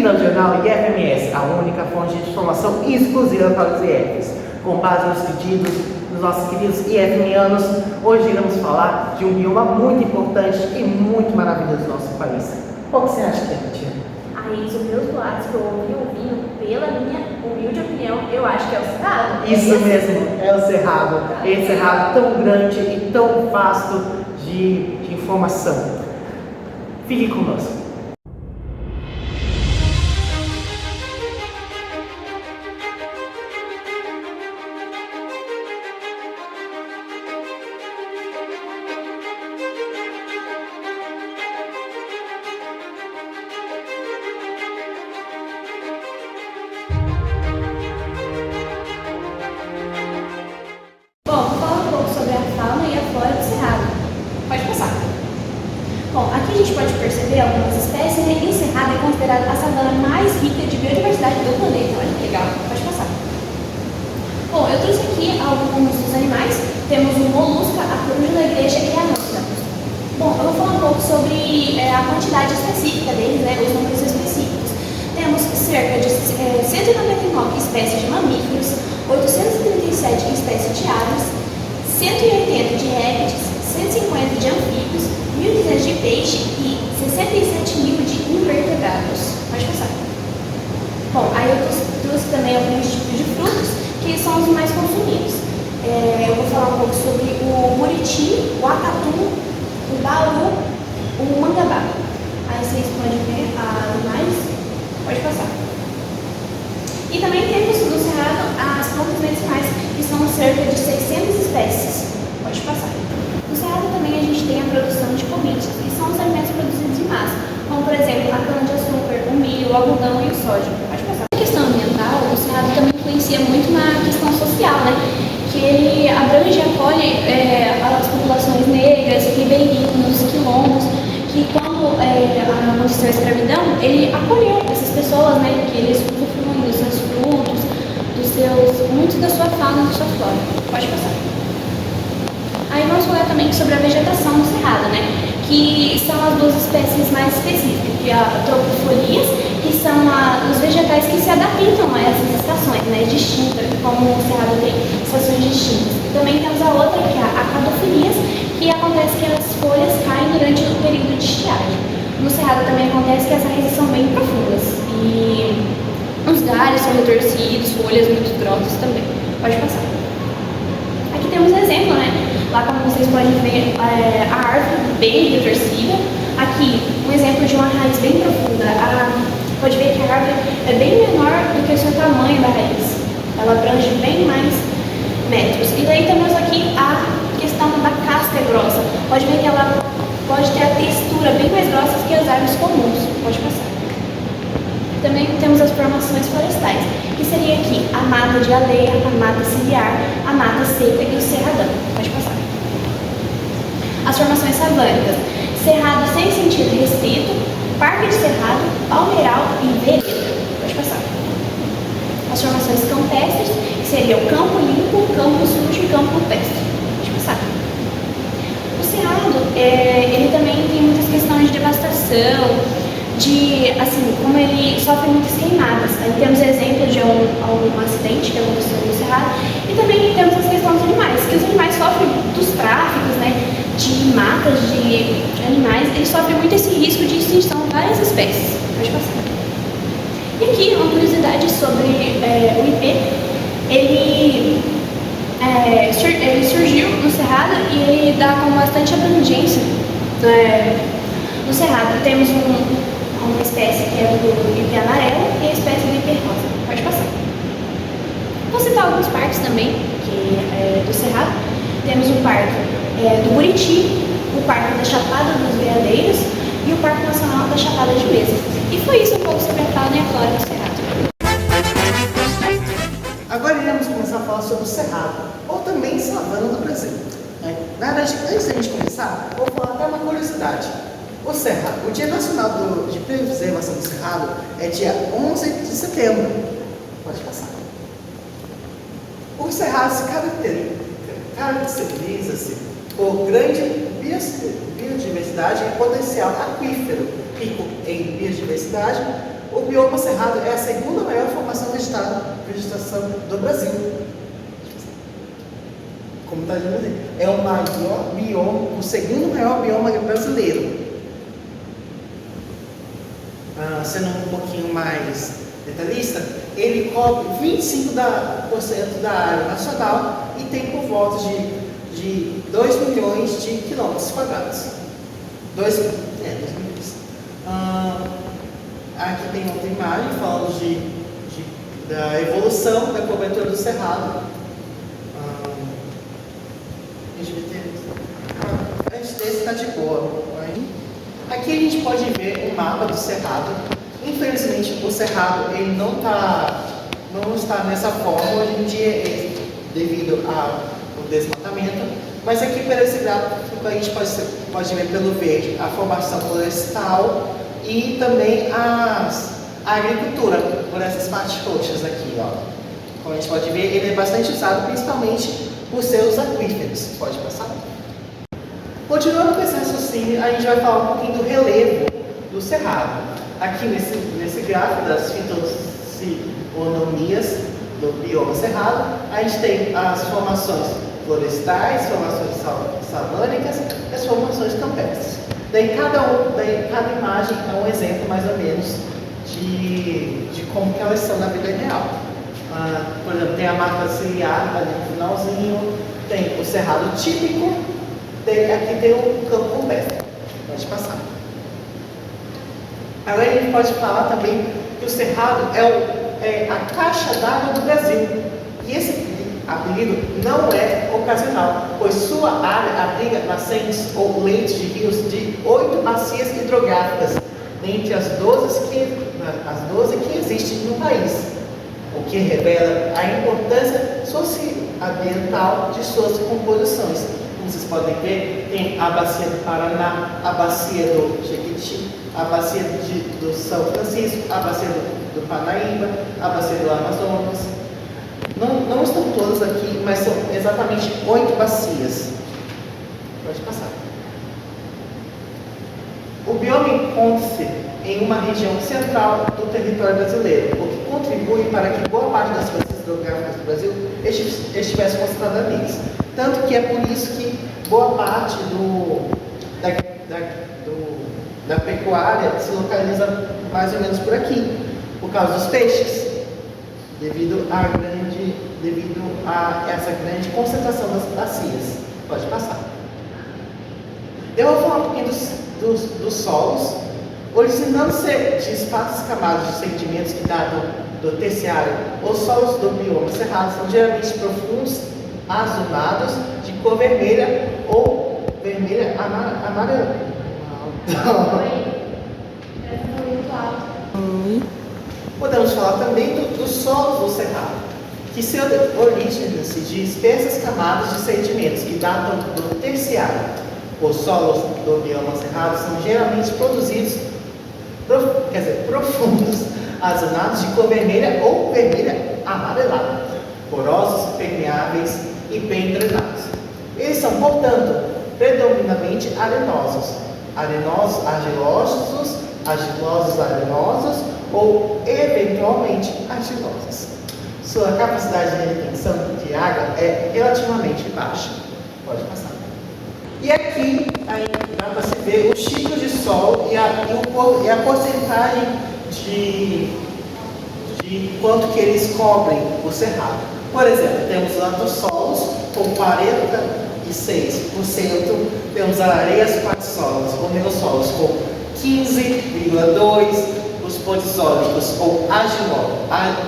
No jornal IFMS, a única fonte de informação exclusiva para os IFs. Com base nos pedidos dos nossos queridos IFMianos, hoje iremos falar de um bioma muito importante e muito maravilhoso do nosso país. Qual que você acha que é, Tia? Aí, os meus boatos que eu ouvi ouvindo, pela minha humilde opinião, eu acho que é o Cerrado. Isso mesmo, é o Cerrado. Esse Cerrado tão grande e tão vasto de informação. Fique conosco. Bom, aqui a gente pode perceber algumas espécies, né? E o Cerrado é considerado a savana mais rica de biodiversidade do planeta. Olha que legal, pode passar. Bom, eu trouxe aqui alguns dos animais. Temos o molusca, a coruja da igreja e a ança. Bom, eu vou falar um pouco sobre a quantidade específica deles, né? Os números específicos. Temos cerca de 199 espécies de mamíferos, 837 espécies de aves, 180 de répteis, 150 de anfíbios, 1.200 de peixe e 67.000 de invertebrados. Pode passar. Bom, aí eu trouxe também alguns tipos de frutos que são os mais consumidos. Eu vou falar um pouco sobre o buriti, o acatu, o bauru, o mangabá. Aí vocês podem ver mais. Pode passar. E também temos no Cerrado as plantas medicinais, que são cerca de 600 espécies. Pode passar. No Cerrado também a gente tem a produção de commodities, que são os alimentos produzidos em massa, como por exemplo a cana-de-açúcar, o milho, o algodão e o soja. Pode passar. A questão ambiental, o Cerrado também influencia muito na questão social, né? Que ele abrange e acolhe as populações negras, ribeirinhos, quilombos, que quando aconteceu a escravidão, ele acolheu essas pessoas, né? Que eles usufruem dos seus frutos, muito da sua fauna e da sua flora. Pode passar. Aí vamos falar também sobre a vegetação do Cerrado, né? Que são as duas espécies mais específicas, que é a tropifolias, que são os vegetais que se adaptam a essas estações, né? Distintas, como o Cerrado tem estações distintas. E também temos a outra, que é a cadofilias, que acontece que as folhas caem durante o período de estiagem. No Cerrado também acontece que as raízes são bem profundas e os galhos são retorcidos, folhas muito grossas também. Pode passar. Aqui temos um exemplo, né? Lá, como vocês podem ver, a árvore bem retorcida. Aqui, um exemplo de uma raiz bem profunda. Pode ver que a árvore é bem menor do que o seu tamanho da raiz. Ela abrange bem mais metros. E daí temos aqui a questão da casca grossa. Pode ver que ela pode ter a textura bem mais grossa que as árvores comuns. Pode passar. Também temos as formações florestais, que seria aqui a mata de aleia, a mata ciliar, a mata seca e o cerradão. Pode passar. As formações savânicas: cerrado sem sentido restrito, parque de cerrado, palmeiral e vereda. Pode passar. As formações campestres, que seria o campo limpo, campo sujo e campo rupestre. Pode passar. O cerrado, ele também tem muitas questões de devastação, como ele sofre muitas queimadas. Aí temos exemplos de algum acidente que aconteceu no Cerrado. E também temos as questões dos animais, que os animais sofrem dos tráficos, né, de matas de animais. Eles sofrem muito esse risco de extinção de várias espécies. Pode passar. E aqui uma curiosidade sobre o IP. Ele surgiu no Cerrado e ele dá com bastante abrangência. No Cerrado temos uma espécie que é do ipê amarelo e a espécie do ipê rosa. Pode passar. Vou citar alguns parques também, que é do Cerrado. Temos o parque do Buriti, o parque da Chapada dos Veadeiros e o Parque Nacional da Chapada de Mesa. E foi isso um pouco sobre a fauna e a flora do Cerrado. Agora iremos começar a falar sobre o Cerrado, ou também savana do Brasil. Na verdade, antes da gente começar, vou falar até uma curiosidade. O Cerrado, o Dia Nacional de Preservação do Cerrado é dia 11 de setembro. Pode passar. O Cerrado se caracteriza-se por grande biodiversidade e potencial aquífero, rico em biodiversidade, O bioma cerrado é a segunda maior formação vegetação do Brasil. Como está dizendo ali, é o maior bioma, o segundo maior bioma brasileiro. Sendo um pouquinho mais detalhista, ele cobre 25% da área nacional e tem por volta de 2 milhões de quilômetros quadrados. 2 milhões. Aqui tem outra imagem falando da evolução da cobertura do cerrado. Antes desse está de boa. Aqui a gente pode ver um mapa do cerrado. Infelizmente o cerrado ele não está nessa forma hoje em dia devido ao desmatamento. Mas aqui por esse gráfico a gente pode ver pelo verde a formação florestal e também a agricultura por essas partes roxas aqui, ó. Como a gente pode ver, ele é bastante usado principalmente por seus aquíferos. Pode passar? Continuando com esse raciocínio, a gente vai falar um pouquinho do relevo do cerrado. Aqui nesse gráfico das fisionomias do bioma cerrado, a gente tem as formações florestais, formações savânicas e as formações campestres. Daí cada imagem é um exemplo mais ou menos de como que elas são na vida real. Por exemplo, tem a mata ciliar ali no finalzinho, tem o cerrado típico, aqui tem o campo campestre. Pode passar. Agora a gente pode falar também que o cerrado é a caixa d'água do Brasil. E esse apelido não é ocasional, pois sua área abriga nascentes ou leitos de rios de 8 bacias hidrográficas, dentre as 12 que existem no país, o que revela a importância socioambiental de suas composições. Como vocês podem ver, tem a bacia do Paraná, a bacia do Jequiti, a bacia do São Francisco, a bacia do Parnaíba, a bacia do Amazonas. Não estão todas aqui, mas são exatamente 8 bacias. Pode passar. O bioma encontra-se em uma região central do território brasileiro, o que contribui para que boa parte das forças hidrográficas do Brasil estivesse concentrada neles. Tanto que é por isso que boa parte da pecuária se localiza mais ou menos por aqui, por causa dos peixes, devido a essa grande concentração das bacias. Pode passar. Eu vou falar um pouquinho dos solos, originando-se de espaços camadas de sedimentos que datam do terciário. Os solos do bioma cerrado são geralmente profundos, azumados, de cor vermelha ou vermelha amarela. Podemos falar também dos solos do cerrado, que se originam-se de espessas camadas de sedimentos que datam do terciário. Os solos do bioma cerrado são geralmente profundos, azumados de cor vermelha ou vermelha amarelada, porosos, permeáveis e bem drenados. Eles são, portanto, predominantemente arenosos, argilosos, arenosos ou eventualmente argilosos. Sua capacidade de retenção de água é relativamente baixa. Pode passar. E aqui dá para se ver os tipos de solo e a porcentagem de quanto que eles cobrem o cerrado. Por exemplo, temos lantossolos com 46%, temos areias patissolas ou negossolos com 15,2%, os podissólicos ou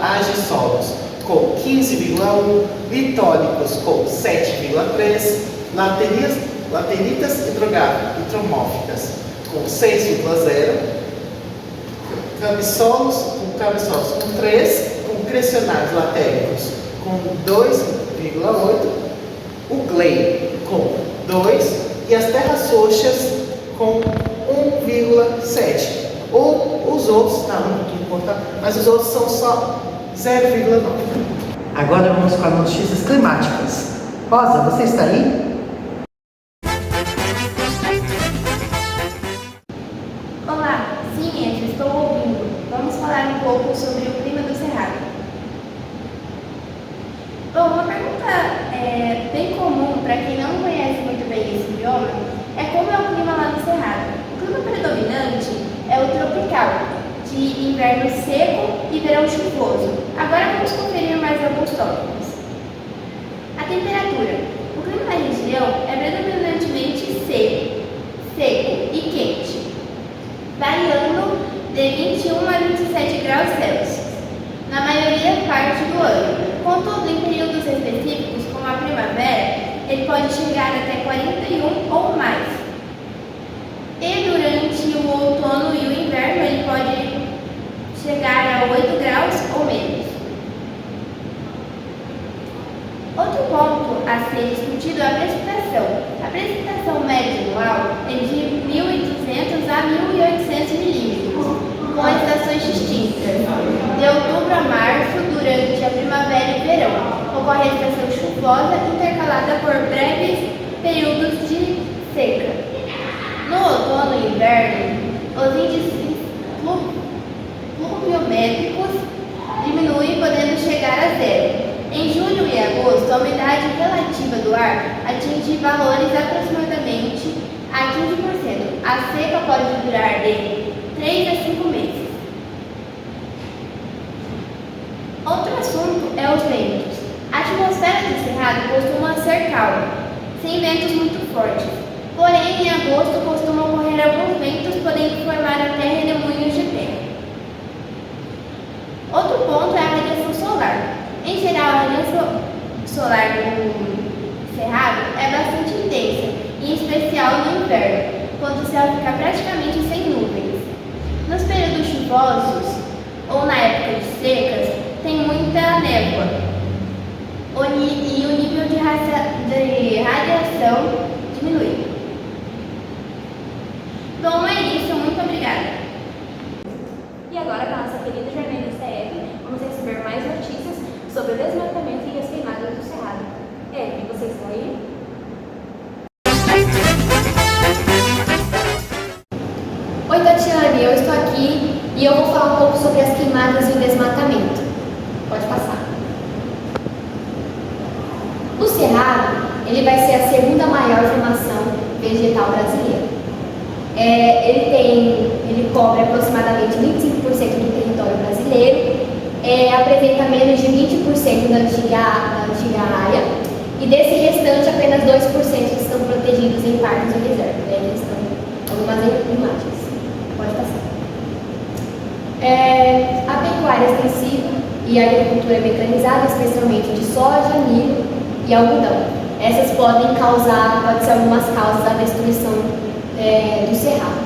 agissolos com 15,1%, litólicos com 7,3%, lateritas hidromórficas com 6,0%, cabeçolos com 3%, com crescionais latéricos com 2,8%, o glei com 2% e as terras roxas com 1,7%. Ou os outros, tá um pouquinho importante, mas os outros são só 0,9%. Agora vamos para as notícias climáticas. Rosa, você está aí? Olá, sim, eu estou ouvindo. Vamos falar pouco sobre o clima do Cerrado. Bom, uma pergunta bem comum para quem não conhece muito bem esse bioma é como é o clima lá no Cerrado. O clima predominante é o tropical, de inverno seco e verão chuvoso. Agora vamos conferir mais alguns tópicos. A temperatura. O clima da região é predominantemente seco e quente, variando de 21 a 27 graus Celsius, na maioria parte do ano. Contudo, em períodos específicos, como a primavera, ele pode chegar até 41 ou mais. E durante o outono e o inverno, ele pode chegar a 8 graus ou menos. Outro ponto a ser discutido é a precipitação. A precipitação média anual é de 1.200 a 1.800 milímetros, com estações distintas. De outubro a março, durante a primavera e verão, ocorre a estação chuvosa intercalada por breves períodos de seca. No outono e inverno, os índices pluviométricos diminuem, podendo chegar a zero. Em julho e agosto, a umidade relativa do ar atinge valores aproximadamente a 15%. A seca pode durar de 3 a 5 meses. Outro assunto é os ventos. A atmosfera do Cerrado costuma ser calma, sem ventos muito fortes. Porém, em agosto costumam ocorrer alguns ventos, podendo formar até redemoinhos de terra. Outro ponto é a radiação solar. Em geral, a radiação solar do Cerrado é bastante intensa, em especial no inverno, quando o céu fica praticamente sem nuvens. Nos períodos chuvosos ou na época de secas, tem muita névoa e o nível de radiação diminui. Bom, é isso. Muito obrigada. E agora, com a nossa querida jornalista Eve, vamos receber mais notícias sobre o desmatamento e as queimadas do Cerrado. Eve, você está aí? Oi, Tatiane, eu estou aqui e eu vou falar um pouco sobre as queimadas e o desmatamento. Pode passar. O Cerrado, ele vai ser a segunda maior formação vegetal brasileira. Ele cobre aproximadamente 25% do território brasileiro, apresenta menos de 20% da antiga área, e desse restante apenas 2% estão protegidos em parques ou reservas. Aqui estão algumas imagens. Pode passar. A pecuária extensiva e a agricultura mecanizada, especialmente de soja, milho e algodão. Essas pode ser algumas causas da destruição do Cerrado.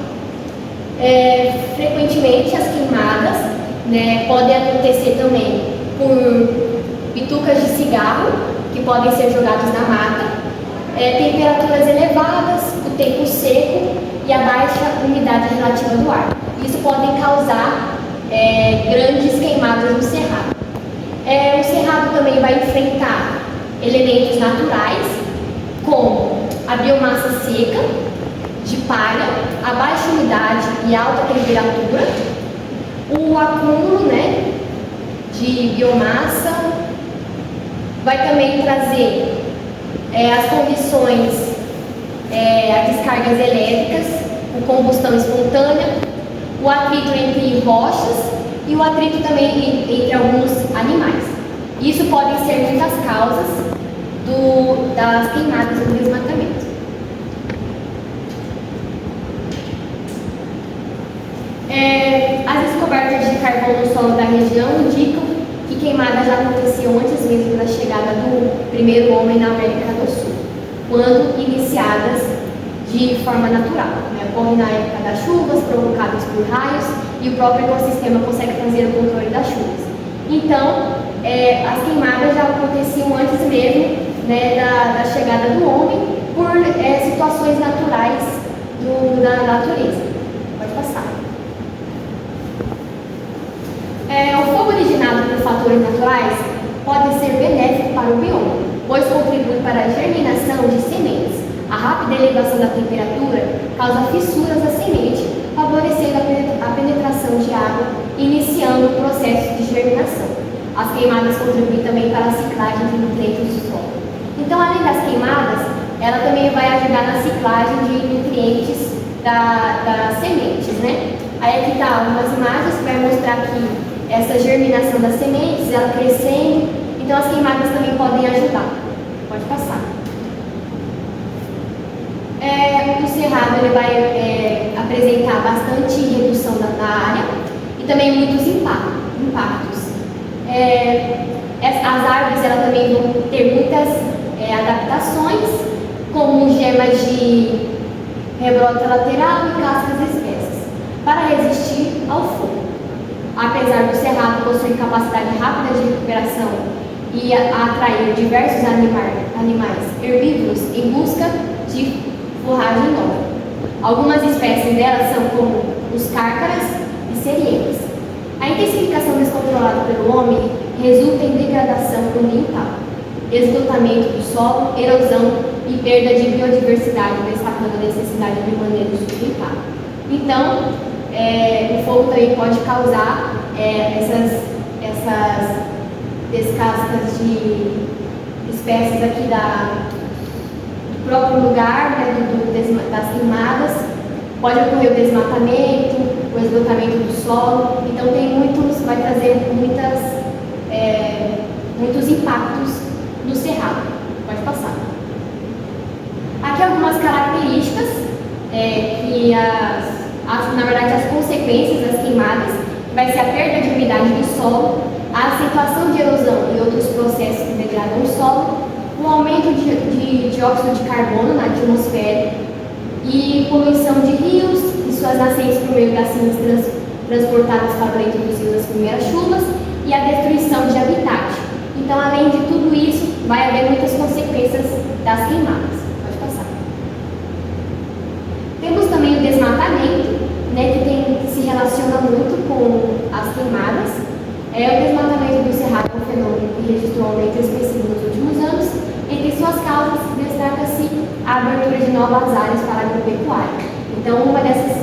Frequentemente as queimadas, podem acontecer também por bitucas de cigarro que podem ser jogadas na mata, temperaturas elevadas, o tempo seco e a baixa umidade relativa do ar. Isso podem causar grandes queimadas no Cerrado. O Cerrado também vai enfrentar elementos naturais, como a biomassa seca, de palha, a baixa umidade e alta temperatura, o acúmulo de biomassa, vai também trazer as condições, as descargas elétricas, a combustão espontânea, o atrito entre rochas e o atrito também entre alguns animais. Isso podem ser muitas causas das queimadas do desmatamento. As descobertas de carvão no solo da região indicam que queimadas já aconteciam antes mesmo da chegada do primeiro homem na América do Sul, quando iniciadas de forma natural. Ocorre na época das chuvas provocadas por raios e o próprio ecossistema consegue fazer o controle das chuvas. Então, as queimadas já aconteciam antes mesmo da chegada do homem por situações naturais da natureza. Pode passar. O fogo originado por fatores naturais pode ser benéfico para o bioma, pois contribui para a germinação de sementes. A rápida elevação da temperatura causa fissuras da semente, favorecendo a penetração de água, iniciando o processo de germinação. As queimadas contribuem também para a ciclagem de nutrientes do solo. Então, além das queimadas, ela também vai ajudar na ciclagem de nutrientes das sementes, né? Aí aqui está algumas imagens que vai mostrar aqui essa germinação das sementes, ela crescendo. Então, as queimadas também podem ajudar. Pode passar. O cerrado ele vai apresentar bastante redução da área e também muitos impactos. As árvores elas também vão ter muitas adaptações, como gemas de rebrota lateral e cascas espessas, para resistir ao fogo. Apesar do cerrado possuir capacidade rápida de recuperação e atrair diversos animais herbívoros em busca de forragem nova. Algumas espécies delas são como os cárcaras e seriegas. A intensificação descontrolada pelo homem resulta em degradação ambiental, esgotamento do solo, erosão e perda de biodiversidade, destacando a necessidade de manejo sustentável. Então, o fogo também pode causar essas descascas de espécies aqui do próprio lugar, né, das queimadas. Pode ocorrer o desmatamento, o esgotamento do solo. Então vai trazer muitos impactos no cerrado. Pode passar. Aqui algumas características que na verdade as consequências das queimadas vai ser a perda de umidade do solo, a acentuação de erosão e outros processos que degradam o solo, o aumento de dióxido de carbono na atmosfera e poluição de rios e suas nascentes por meio das cinzas transportadas para dentro dos rios das primeiras chuvas e a destruição de habitat. Então, além de tudo isso, vai haver muitas consequências das queimadas. Pode passar. Temos também o desmatamento, né, que se relaciona muito com as queimadas. O desmatamento do cerrado é um fenômeno que registrou um aumento expressivo nos últimos anos. Entre suas causas, destaca-se a abertura de novas áreas para a agropecuária. Então, uma dessas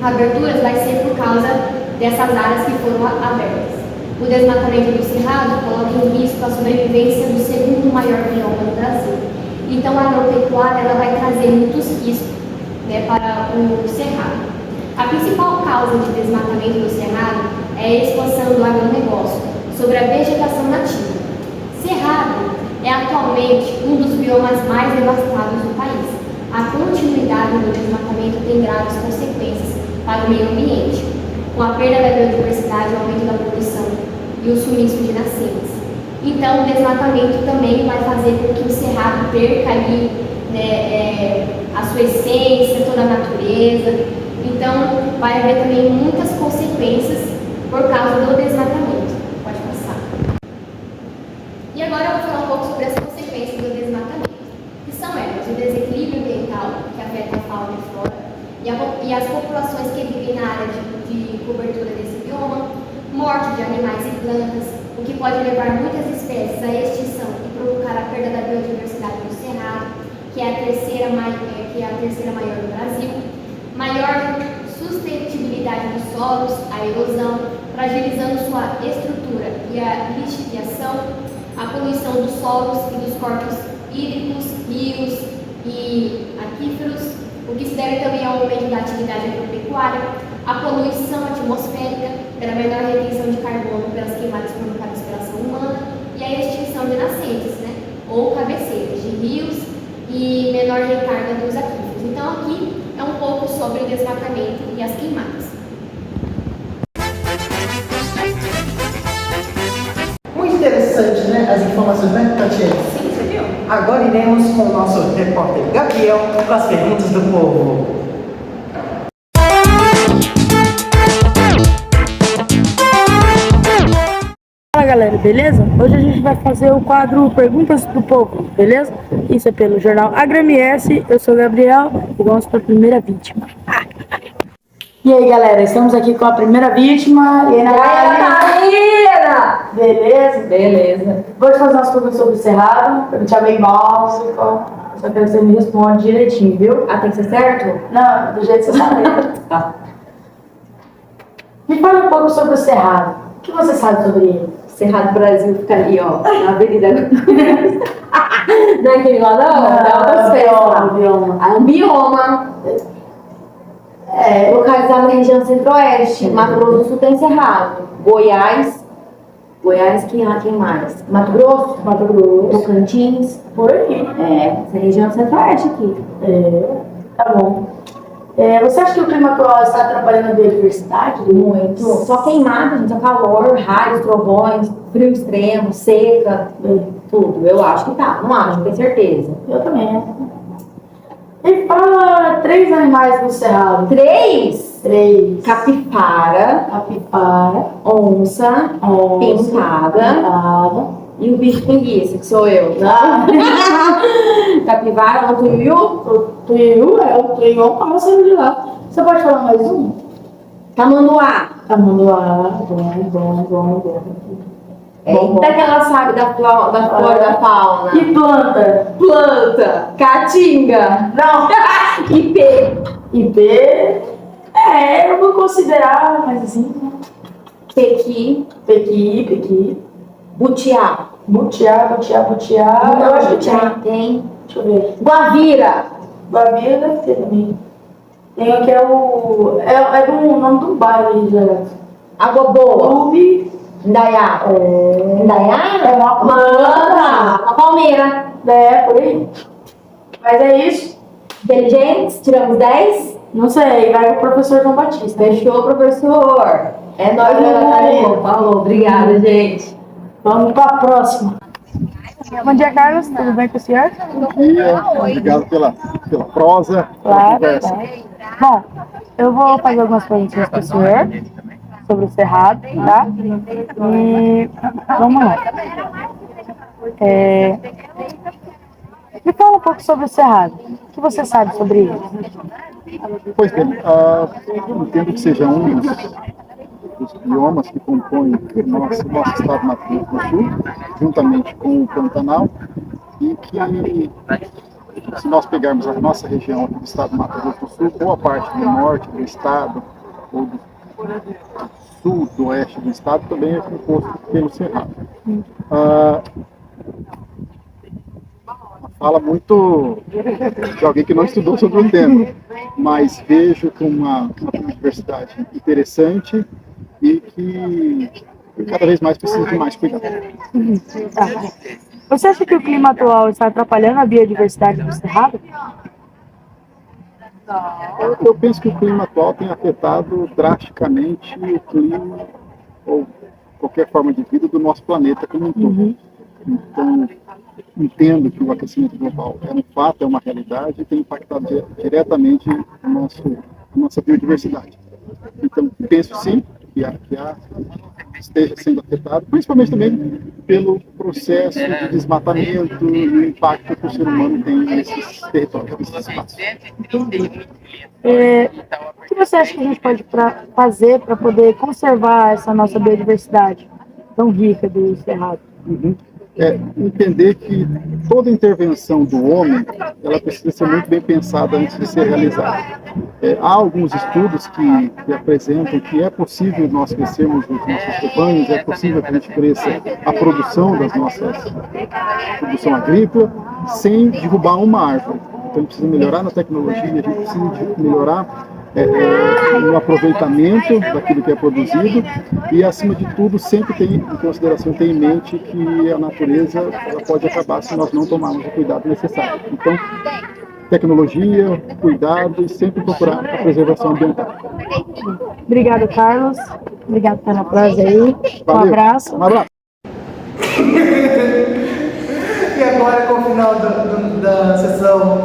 aberturas vai ser por causa dessas áreas que foram abertas. O desmatamento do cerrado coloca em risco a sobrevivência do segundo maior bioma do Brasil. Então, a agropecuária ela vai trazer muitos riscos, né, para o cerrado. A principal causa de desmatamento do cerrado é a expansão do agronegócio sobre a vegetação nativa. Cerrado é atualmente um dos biomas mais devastados do país. A continuidade do desmatamento tem graves consequências para o meio ambiente, com a perda da biodiversidade, o aumento da poluição e o sumiço de nascentes. Então, o desmatamento também vai fazer com que o cerrado perca ali, né, a sua essência, toda a natureza. Então, vai haver também muitas consequências por causa do desmatamento. Pode passar. E agora eu vou falar um pouco sobre as consequências do desmatamento, que são elas: o desequilíbrio ambiental, que afeta a fauna e a flora, e as populações que vivem na área de cobertura desse bioma, morte de animais e plantas, o que pode levar muitas espécies à extinção e provocar a perda da biodiversidade do cerrado, que é a terceira maior do Brasil, maior sustentabilidade dos solos, a erosão, fragilizando sua estrutura e a lixiviação, a poluição dos solos e dos corpos hídricos, rios e aquíferos, o que se deve também ao aumento da atividade agropecuária, a poluição atmosférica pela menor retenção de carbono pelas queimadas provocadas pela ação humana e a extinção de nascentes, né, ou cabeceiras de rios e menor recarga dos aquíferos. Então aqui é um pouco sobre o desmatamento e as queimadas. Muito interessante, né? As informações, né, Tatiana? Sim, você viu? Agora iremos com o nosso repórter Gabriel com as perguntas do povo. Fala galera, beleza? Hoje a gente vai fazer o quadro Perguntas do Povo, beleza? Isso é pelo jornal AgroMS. Eu sou o Gabriel e vamos para a primeira vítima. E aí galera, estamos aqui com a primeira vítima. E aí, Beleza? Beleza. Vou te fazer umas perguntas sobre o cerrado, perguntar bem básico. Só quero que você me responda direitinho, viu? Ah, tem que ser certo? Não, do jeito que você sabe. Tá. Me fala um pouco sobre o Cerrado. O que você sabe sobre ele? Cerrado Brasil fica ali, ó, na Avenida. Não é aquele lá, não? É outras festas lá. bioma. É um bioma. Localizado na região centro-oeste. Mato Grosso do Sul tem Cerrado. Goiás, quem mais? Mato Grosso, Tocantins. Por aí. Essa região centro-oeste aqui. Tá bom. Você acha que o clima atual está atrapalhando a biodiversidade? Muito. Só queimada, gente, só calor, raios, trovões, frio extremo, seca, tudo. Eu acho que tá. Não acho, tenho certeza. Eu também. E fala 3 animais do Cerrado. 3. 3. Capivara, onça, pintada e o bicho preguiça, que sou eu. Capivara, o tuiu. O tuiu é um pássaro de lá. Você pode falar mais um? Tamanduá. Bom. Eita, que ela sabe da flora e da fauna. E planta? Planta, caatinga. Não. Ipê. Eu vou considerar, mas assim, né? Pequi. Butiá. Butiá. Eu acho que tem. Deixa eu ver. Guavira. Babia deve ter também. Tem o que é o. É do nome do bairro aí, direto. Água boa. Clube. Indaiá. Indaiá? É uma planta. Uma palmeira. Por aí. Mas é isso. Inteligentes, tiramos 10. Não sei, vai o professor João Batista. Fechou, professor. É nóis, Valeu. Falou, obrigada, gente. Vamos para a próxima. Bom dia, Carlos. Tudo bem com o senhor? Bom dia, obrigado pela prosa, pela conversa. Bom, eu vou fazer algumas perguntas para o senhor sobre o Cerrado, tá? E vamos lá. Me fala um pouco sobre o Cerrado. O que você sabe sobre ele? Pois bem, entendo que seja um dos biomas que compõem o nosso estado do Mato Grosso do Sul, juntamente com o Pantanal, e que, se nós pegarmos a nossa região aqui do estado do Mato Grosso do Sul, ou a parte do norte do estado, ou do sul, do oeste do estado, também é composto pelo Cerrado. Fala muito de alguém que não estudou sobre o tema, mas vejo com uma biodiversidade interessante e que cada vez mais precisa de mais cuidado. Tá. Você acha que o clima atual está atrapalhando a biodiversidade do Cerrado? Eu penso que o clima atual tem afetado drasticamente o clima ou qualquer forma de vida do nosso planeta como um todo. Então, entendo que o aquecimento global é um fato, é uma realidade e tem impactado diretamente a nossa biodiversidade. Então, penso sim que esteja sendo afetado, principalmente também pelo processo de desmatamento e o impacto que o ser humano tem nesses territórios, nesses espaços. O que você acha que a gente pode fazer para poder conservar essa nossa biodiversidade tão rica do Cerrado? Entender que toda intervenção do homem ela precisa ser muito bem pensada antes de ser realizada. Há alguns estudos que apresentam que é possível nós crescermos os nossos rebanhos, é possível que a gente cresça a produção das nossas produção agrícola sem derrubar uma árvore. Então a gente precisa melhorar na tecnologia, a gente precisa melhorar no aproveitamento daquilo que é produzido e, acima de tudo, sempre tem em consideração, ter em mente que a natureza ela pode acabar se nós não tomarmos o cuidado necessário. Então, tecnologia, cuidado e sempre procurar a preservação ambiental. Obrigado, Carlos. Obrigado pela prosa aí. Um abraço. Um abraço. E agora, com o final da sessão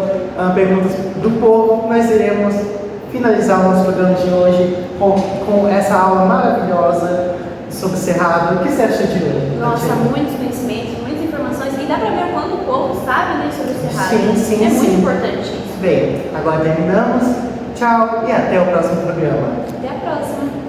Perguntas do Povo, nós iremos finalizar o nosso programa de hoje com essa aula maravilhosa sobre o Cerrado. O que você acha de hoje? Nossa, muitos conhecimentos, muitas informações. E dá pra ver quanto o povo sabe, né, sobre o Cerrado. Sim, é muito sim. importante isso. Bem, agora terminamos. Tchau e até o próximo programa. Até a próxima.